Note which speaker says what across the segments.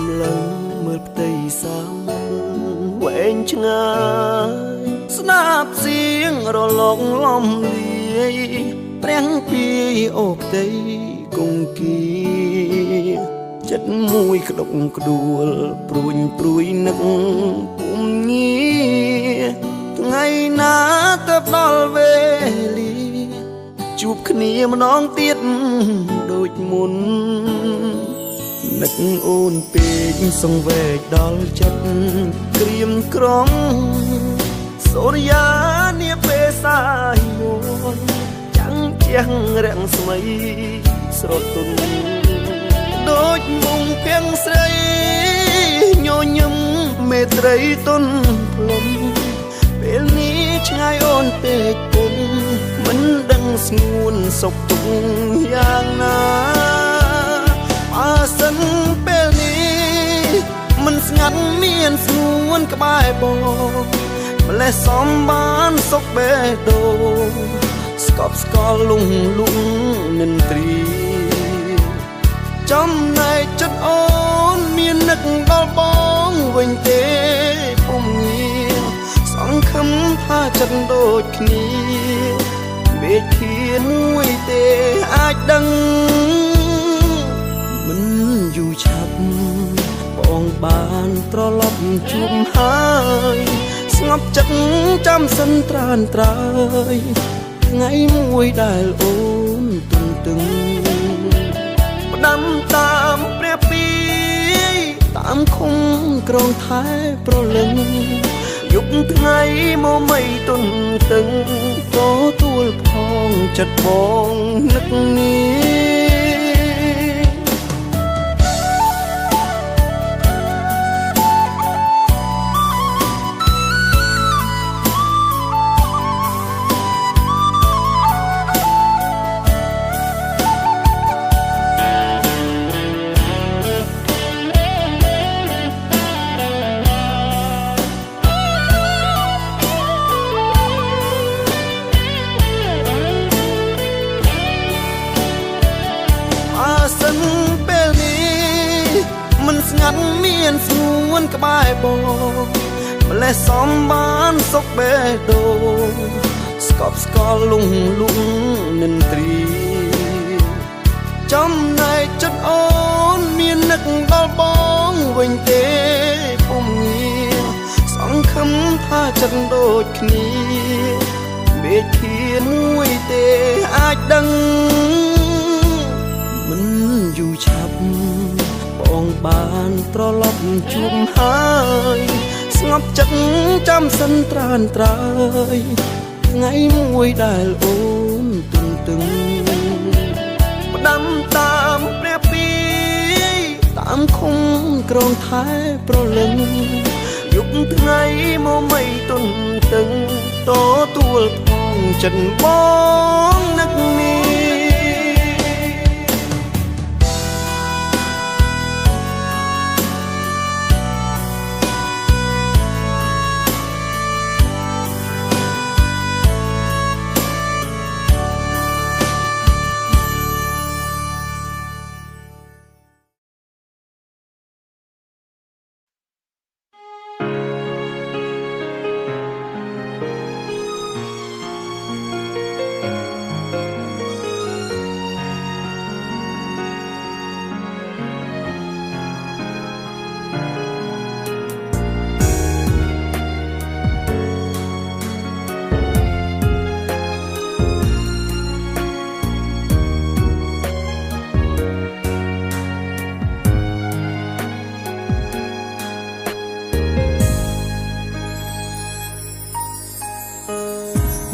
Speaker 1: សម្លឹងមើលផ្ទៃសាវែងឆ្ងាយស្នាបសៀងរលកលំលាយព្រាំងពីអូផ្ទៃគង្គីចិត្តមួយក្តុកក្ដួលព្រួយនឹកពុំងារថ្ងៃណាទៅដល់វេលាជួបគ្នាម្ដងទៀតដូចមុននឹកអូនពេកសង្វេគដល់ចិត្តក្រៀមក្រំសូរិយានាពេលសាយមួនចាំងជាងរាំងស្មីស្រទន់ដូចមុំភៀងស្រីញញឹមមេត្រីទុនភ្លុំពេលនេះឆ្ងាយអូនពេកពុំមិនដឹងស្ងួនសុខទុក្ខយ៉ាងណាបើសិនពេលនេះមិនស្ងាត់មានស្ងួនក្បែរបងម្លេះសំបានសុខបេះដូងស្កប់ស្កល់លងនិន្ទ្រីចំណែកចិត្តអូនមាននឹកដល់បងវិញទេពុំងារសង្ឃឹមថាចិត្តដូចគ្នាមេឃាមួយទេអាចដឹងមិនយូរឆាប់បងបានត្រឡប់ជួបហើយស្ងប់ចិត្តចាំសិនត្រានត្រើយថ្ងៃមួយដែលអូនទន្ទឹងផ្ដាំតាមព្រះពីតាមឃុំក្រងថែប្រលឹងយប់ថ្ងៃមកមិនទន្ទឹងទទួលផងចិត្តបងនឹកនេះស្ងាត់មានស្ងួនក្បែរបងម្លេះសំបានសុខបេះដូងស្កប់ស្កល់លងនិន្ទ្រីចំណែកចិត្តអូនមាននឹកដល់បងវិញទេពុំងារសង្ឃឹមថាចិត្តដូចគ្នាមេឃាមួយទេអាចដឹងមិនយូរឆាប់បងបានត្រឡប់ជួបហើយស្ងប់ចិត្តចាំសិនត្រានត្រើយថ្ងៃមួយដែលអូនទន្ទឹងផ្ដាំតាមព្រះពីតាមឃុំក្រងថែប្រលឹងយប់ថ្ងៃមកមិនទន្ទឹងទទួលផងចិត្តបងនឹកនេះ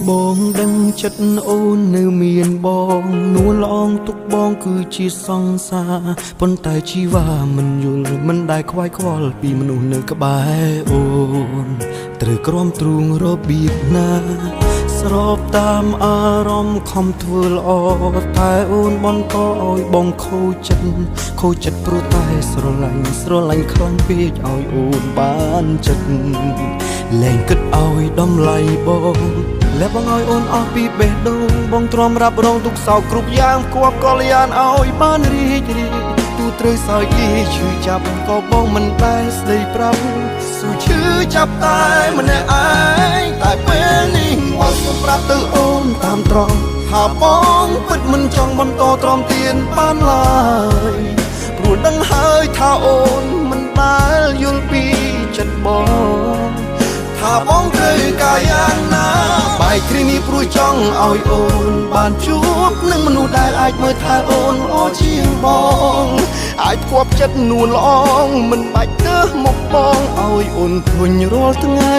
Speaker 1: បងដឹងចិត្តអូននៅមានបងនួនល្អងទុកបងគឺជាសង្សារប៉ុន្តែជីវ៉ាមិនយល់មិនដែលខ្វាយខ្វល់ពីមនុស្សនៅក្បែរអូនត្រូវក្រំទ្រូងរបៀបណាស្របតាមអារម្មណ៍ខំធ្វើល្អតែអូនបន្តឲ្យបងខូចចិត្តព្រោះតែស្រឡាញ់ខ្លាំងពេកឲ្យអូនបានចិត្តលែងគិតឲ្យតម្លៃបងและបងឲ្យអូនអស់ពីបេះដូងបងទ្រាំរ៉ាប់រងទុកសោកគ្រប់យ៉ាងគប់កល្យានឲ្យបានរីកទូ ត្រូវសើចលាឈឺចាប់ក៏បងមិនដែលស្ដីប្រាប់ស៊ូឈឺចាប់តែម្នាក់ឯងតែពេលនេះមកសម្រាប់ទៅអូនតាមត្រង់ថាបងពិតមិនចង់បន្តទ្រាំទានបានឡើយព្រោះដឹងហើយថាអូនមិនដែលយល់ពីចិត្តបងថាបងត្រូវការយ៉ាងណាបែកគ្នានេះព្រោះចង់ឲ្យអូនបានជួបនឹងមនុស្សដែលអាចមើលថែអូនល្អជាងបងអាចផ្គាប់ចិត្តនួនល្អងមិនបាច់ទៅមកបងឲ្យអូនធុញរាល់ថ្ងៃ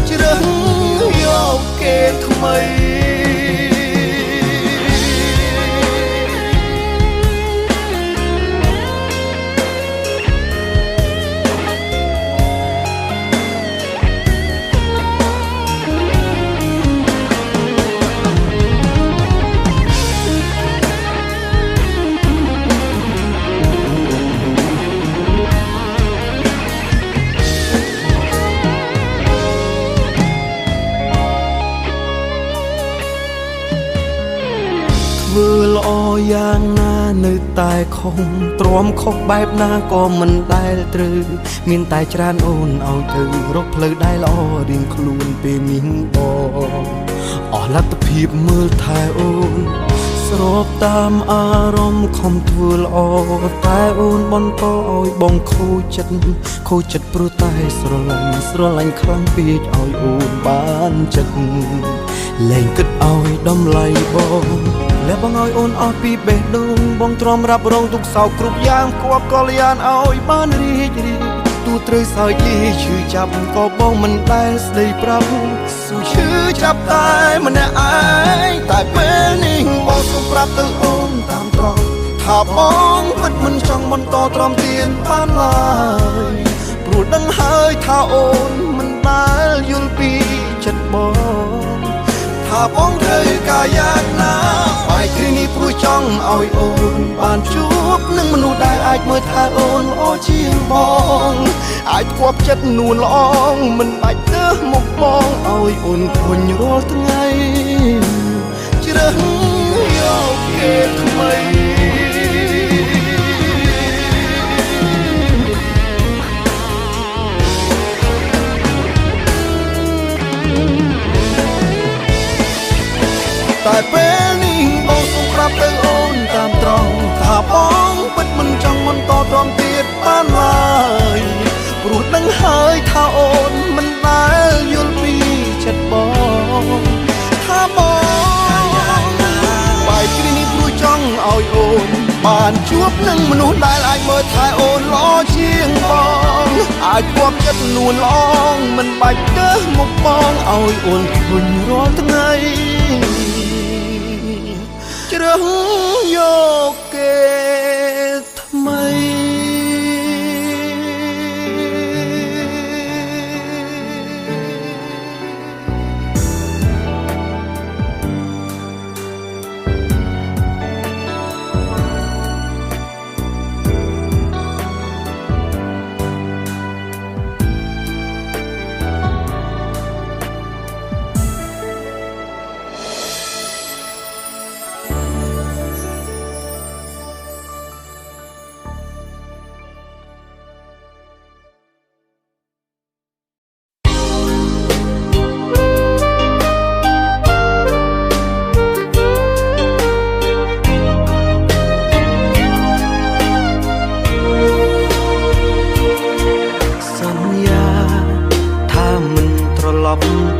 Speaker 1: ជ្រើសយកគេថ្មីធ្វើល្អយ៉ាងណានៅតែខំទ្រាំខុសបែបណាក៏មិនដែលត្រូវមានតែច្រើនអូនឲ្យទៅរកផ្លូវដែលល្អរៀងខ្លួនពេលនេះបងអស់លទ្ធភាពមើលថែអូនស្របតាមអារម្មណ៍ខំធ្វើល្អតែអូនបន្តឲ្យបងខូចចិត្តព្រោះតែស្រឡាញ់ខ្លាំងពេកឲ្យអូនបានចិត្តលែងគិតឲ្យដំឡៃបងและបងឲ្យអូនអស់ពីបេះដូងបងទ្រាំរ៉ាប់រងទុកសោកគ្រប់យ៉ាងគប់កលយានឲ្យបានរីកទូត្រូវសើចលាឈឺចាប់ក៏បងមិនដែលស្ដីប្រាប់ស៊ូឈឺចាប់តែម្នាក់ឯងតែពេលនេះបងសូមប្រាប់ទៅអូនតាមត្រង់ថាបងពិតមិនចង់បន្តទ្រាំទានបានឡើយព្រោះដឹងហើយថាអូនមិនដែលយល់ពីចិត្តបងថាបងត្រូវការយ៉ាងណាបែកគ្នានេះព្រោះចង់ឲ្យអូនបានជួបនឹងមនុស្សដែលអាចមើលថែអូនល្អជាងបងអាចផ្គាប់ចិត្តនួនល្អងមិនបាច់ទៅមកបងឲ្យអូនធុញរាល់ថ្ងៃជ្រើសយកគេថ្មីតែពេលនេះបងសូមប្រាប់ទៅអូនតាមត្រង់ថាបងពិតមិនចង់បន្តទ្រាំទៀតបានឡើយព្រោះដឹងហើយថាអូនមិនដែលយល់ពីចិត្តបងថាបងបែកគ្នានេះព្រោះចង់ឲ្យអូនបានជួបនឹងមនុស្សដែលអាចមើលថែអូនល្អជាងបងអាចគប់ចិត្តនួនល្អងមិនបាច់ទៅមកបងឲ្យអូនធុញរាល់ថ្ងៃជ្រើសយកគេថ្មី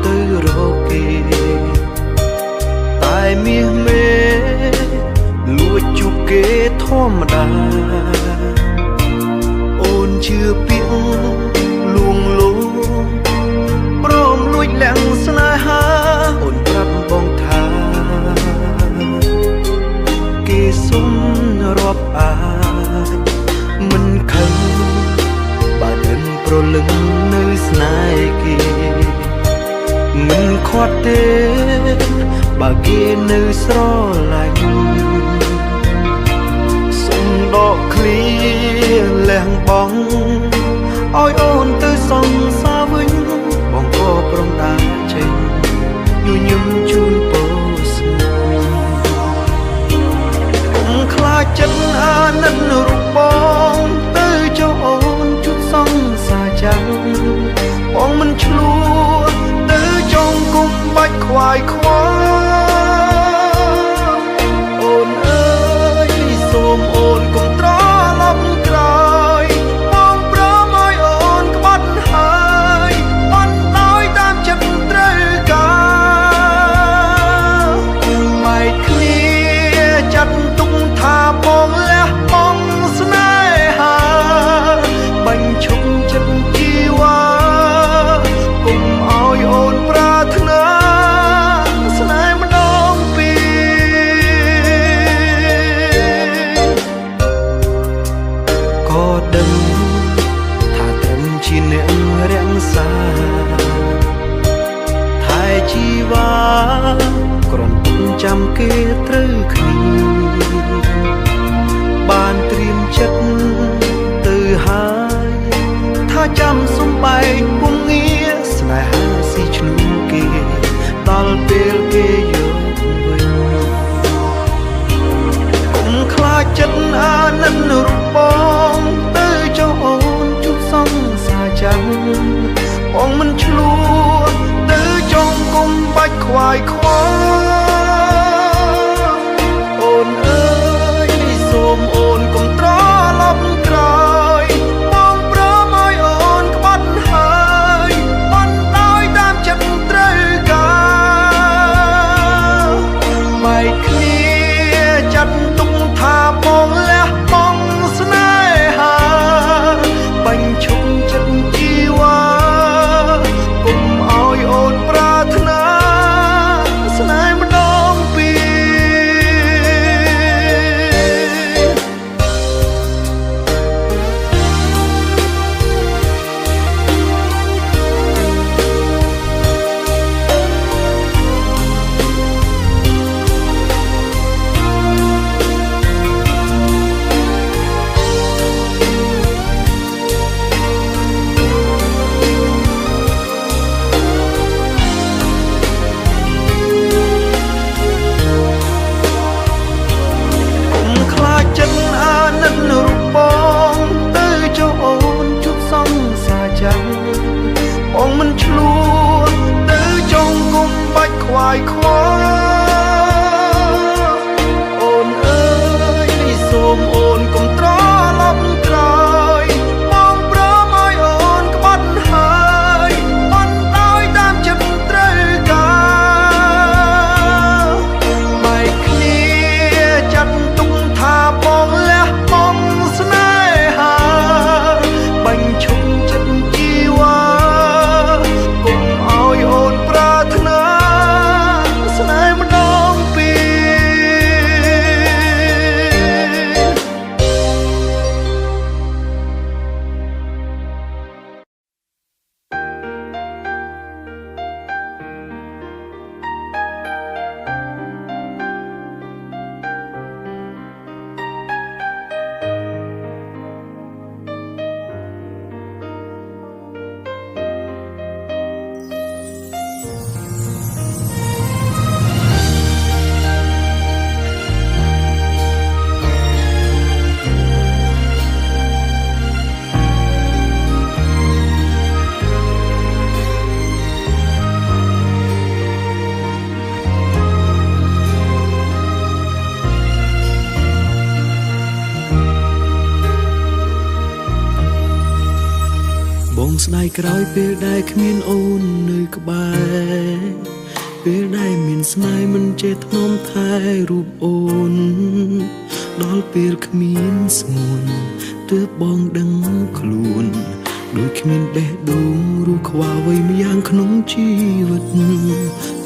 Speaker 1: ទៅរកគេតែមាសមេលួចជួបគេធម្មតាអូនជឿពាក្យលួងលោមព្រមលួចលាក់ស្នេហាអូនប្រាប់បងថាគេសុំរាប់អាចមិនខឹងបើមិនប្រលឹងនៅស្នេហ៍គេមិនខាត់ទេបើគេនៅស្រឡាញ់សុំដកឃ្លាលះបង់ឲ្យអូនទៅសងសាវិញបងក៏ព្រមដើរចេញញញឹមជូនពរស្នេហ៍កុំខ្លាចចិត្តអាណិត ចាំគេត្រូវគ្នាបានត្រៀមចិត្តទៅហើយថាចាំសំបែកពងងារស្នេហាស៊ីឈ្នួលគេដល់ពេលគេយកវិញកុំខ្លាចចិត្តអានិនរូបបងទៅចុះអូនជុំសងសាចាំបងមិនឆ្លួទៅចង់គុំបាច់ខ្វាយខ្វល់អូនអើយសូមអូនកុំត្រឡប់ក្រោយបងព្រមឲ្យអូនក្បត់ហើយបានដោយតាមចិត្តត្រូវការបែកគ្នាចាត់ទុកថាបងលះបង់ស្នេហាបាញ់ឈប់ចិត្តជីវ៉ាគុំឲ្យអូនប្រាថ្នាស្នេហ៍ម្ដងពីបងមិនឆ្លួទៅចង់គុំបាច់ខ្វាយខ្វល់អូនអើយសូមអូនកុំត្រឡប់ក្រោយបងព្រមឲ្យអូនក្បត់ហើយបានដោយតាមចិត្តត្រូវការបែកគ្នាចាត់ទុកថាបងលះបង់ស្នេហាបាញ់ឈប់ចិត្តជីវ៉ាបងស្ដាយក្រោយពេលដែលគ្មានអូននៅក្បែរពេលដែលមានស្នេហ៍មិនចេះថ្នមថែរូបអូនដល់ពេលគ្មានស្ងួនទើបបងដឹងខ្លួនដូចគ្មានបេះដូងឬខ្វះអ្វីម្យ៉ាងក្នុងជីវិត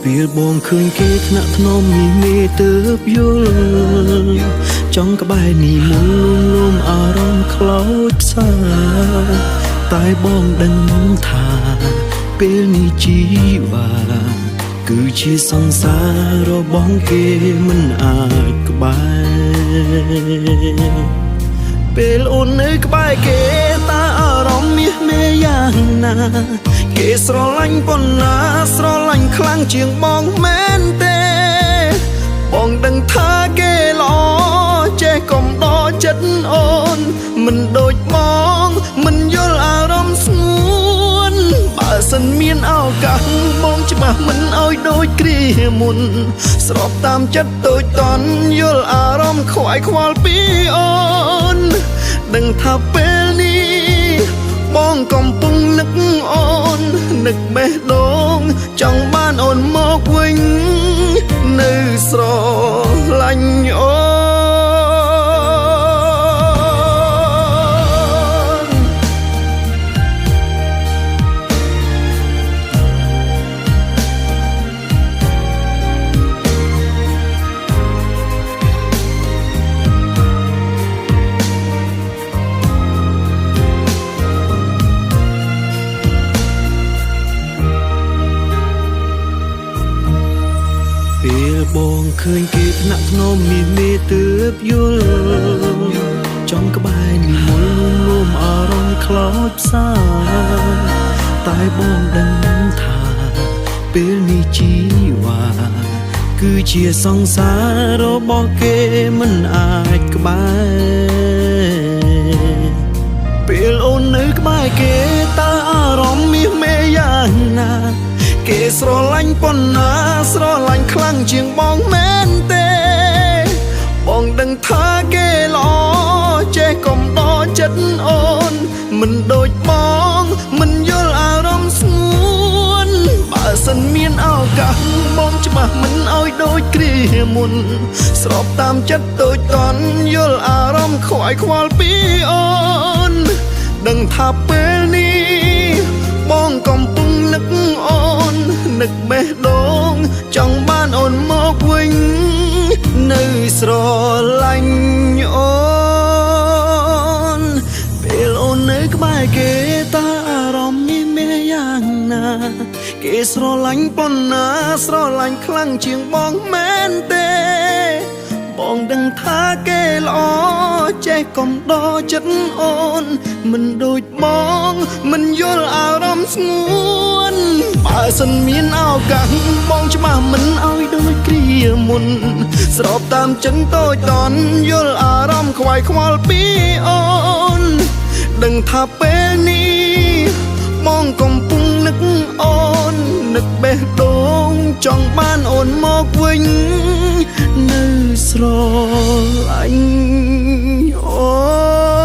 Speaker 1: ពេលបងឃើញគេថ្នាក់ថ្នមនេះមេទើបយល់ចង់ក្បែរនេះមុំលំអារម្មណ៍ខ្លោចផ្សាតែបងដឹងថាពេលនេះជីវ៉ាគឺជាសង្សាររបស់គេមិនអាចក្បែរពេលអូននៅក្បែរគេតើអារម្មណ៍មាសមេយ៉ាងណាគេស្រឡាញ់ប៉ុណ្ណាស្រឡាញ់ខ្លាំងជាងបងមែនទេបងដឹងថាគេល្អចេះកុំដកចិត្តអូនមិនដូចបងមិនយល់អារម្មណ៍ស្ងួនបើសិនមានឱកាសបងច្បាស់មិនឲ្យដូចគ្រាមុនស្របតាមចិត្តតូចតន់យល់អារម្មណ៍ខ្វាយខ្វល់ពីអូនដឹងថាពេលនេះបងកំពុងនឹកអូននឹកបេះដូងចង់បានអូនមកវិញនៅស្រឡាញ់អូន ឃ ឃើញគេថ្នាក់ធ្នមមានមេទើបយល់ចំក្បែរនិមលលួមអារម្មណ៍ខ្លោចផ្សាតែបងដឹងថាពេលនេះជីវ៉ាគឺជាសង្សាររបស់គេមិនអាចក្បែរពេលអូននៅក្បែរគេតើអារម្មណ៍មាសមេយ៉ាងណាគេស្រឡាញ់ប៉ុណ្ណាស្រឡាញ់ខ្លាំងជាងបងមែនទេបងដឹងថាគេល្អចេះកុំដកចិត្តអូនមិនដូចបងមិនយល់អារម្មណ៍ស្ងួនបើសិនមានឱកាសបងច្បាស់មិនឲ្យដូចគ្រាមុនស្របតាមចិត្តតូចតន់យល់អារម្មណ៍ខ្វាយខ្វល់ពីអូនដឹងថាពេលនេះបងកំពុងនឹកអូននឹកបេះដូងចង់បានអូនមកវិញនៅស្រឡាញ់អូនពេលអូននៅក្បែរគេតើអារម្មណ៍នេះមានយ៉ាងណាគេស្រឡាញ់ប៉ុណ្ណាស្រឡាញ់ខ្លាំងជាងបងមែនទេបងដឹងថាគេល្អចេះកុំដកចិត្តអូនមិនដូចបងមិនយល់អារម្មណ៍ស្ងួនបើសិនមានឱកាសបងច្បាស់មិនឲ្យដូចគ្រាមុនស្របតាមចិនតូចតន់យល់អារម្មណ៍ខ្វាយខ្វល់ពីអូនដឹងថាពេលនេះបងកំពុងនឹកអូននឹកបេះដូងចង់បានអូនមកវិញនៅស្រឡាញ់អូន